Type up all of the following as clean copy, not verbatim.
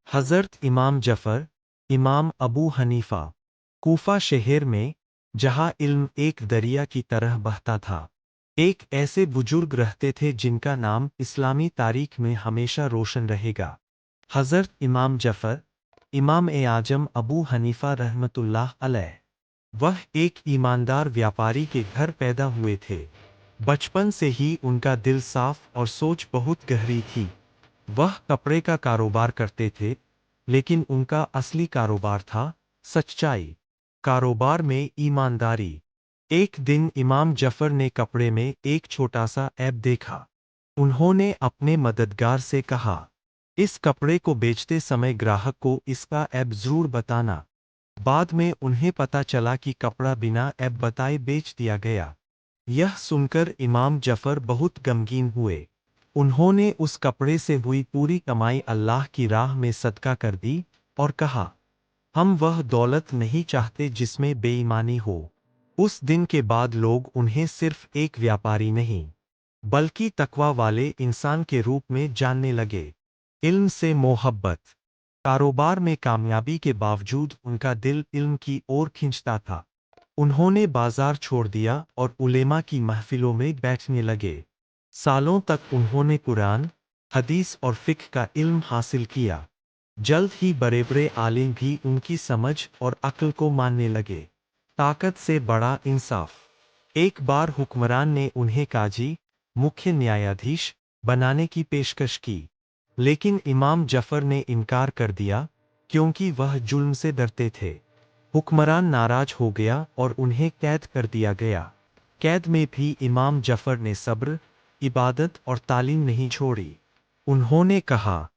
हज़रत इमाम जफ़र, इमाम अबू हनीफा, कूफा शहर में, जहाँ इल्म एक दरिया की तरह बहता था, एक ऐसे बुजुर्ग रहते थे जिनका नाम इस्लामी तारीख में हमेशा रोशन रहेगा। हज़रत इमाम जफ़र, इमाम ए आजम अबू हनीफा रहमतुल्लाह अलैह। वह एक ईमानदार व्यापारी के घर पैदा हुए थे। बचपन से ही उनका दिल साफ और सोच बहुत गहरी थी। वह कपड़े का कारोबार करते थे, लेकिन उनका असली कारोबार था सच्चाई। कारोबार में ईमानदारी। एक दिन इमाम जफर ने कपड़े में एक छोटा सा ऐब देखा। उन्होंने अपने मददगार से कहा, इस कपड़े को बेचते समय ग्राहक को इसका ऐब जरूर बताना। बाद में उन्हें पता चला कि कपड़ा बिना ऐब बताए बेच दिया गया। यह सुनकर इमाम जफर बहुत गमगीन हुए। उन्होंने उस कपड़े से हुई पूरी कमाई अल्लाह की राह में सदका कर दी और कहा, हम वह दौलत नहीं चाहते जिसमें बेईमानी हो। उस दिन के बाद लोग उन्हें सिर्फ एक व्यापारी नहीं, बल्कि तकवा वाले इंसान के रूप में जानने लगे। इल्म से मोहब्बत। कारोबार में कामयाबी के बावजूद उनका दिल इल्म की ओर खिंचता था। उन्होंने बाजार छोड़ दिया और उलेमा की महफिलों में बैठने लगे। सालों तक उन्होंने कुरान, हदीस और फ़िक्ह का इल्म हासिल किया। जल्द ही बड़े बड़े आलिम भी उनकी समझ और अक्ल को मानने लगे। ताकत से बड़ा इंसाफ। एक बार हुक्मरान ने उन्हें काजी, मुख्य न्यायाधीश बनाने की पेशकश की, लेकिन इमाम जफर ने इनकार कर दिया, क्योंकि वह जुल्म से डरते थे। हुक्मरान नाराज हो गया और उन्हें कैद कर दिया गया। कैद में भी इमाम जफर ने सब्र, इबादत और तालीम नहीं छोड़ी। उन्होंने कहा,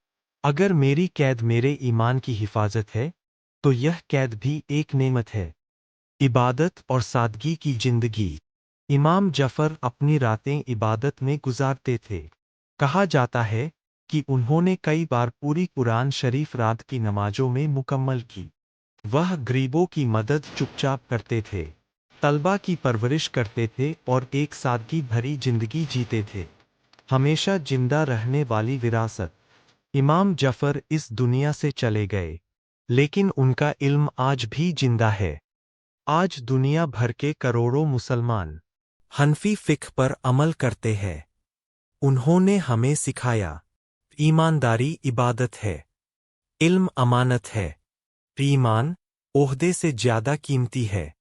अगर मेरी कैद मेरे ईमान की हिफाजत है, तो यह कैद भी एक नेमत है। इबादत और सादगी की जिंदगी। इमाम जफर अपनी रातें इबादत में गुजारते थे। कहा जाता है कि उन्होंने कई बार पूरी कुरान शरीफ रात की नमाजों में मुकम्मल की। वह गरीबों की मदद चुपचाप करते थे, तलबा की परवरिश करते थे और एक सादगी भरी जिंदगी जीते थे। हमेशा जिंदा रहने वाली विरासत। इमाम जफर इस दुनिया से चले गए, लेकिन उनका इल्म आज भी जिंदा है। आज दुनिया भर के करोड़ों मुसलमान हनफी फ़िक्ह पर अमल करते हैं। उन्होंने हमें सिखाया, ईमानदारी इबादत है, इल्म अमानत है, ईमान ओहदे से ज्यादा कीमती है।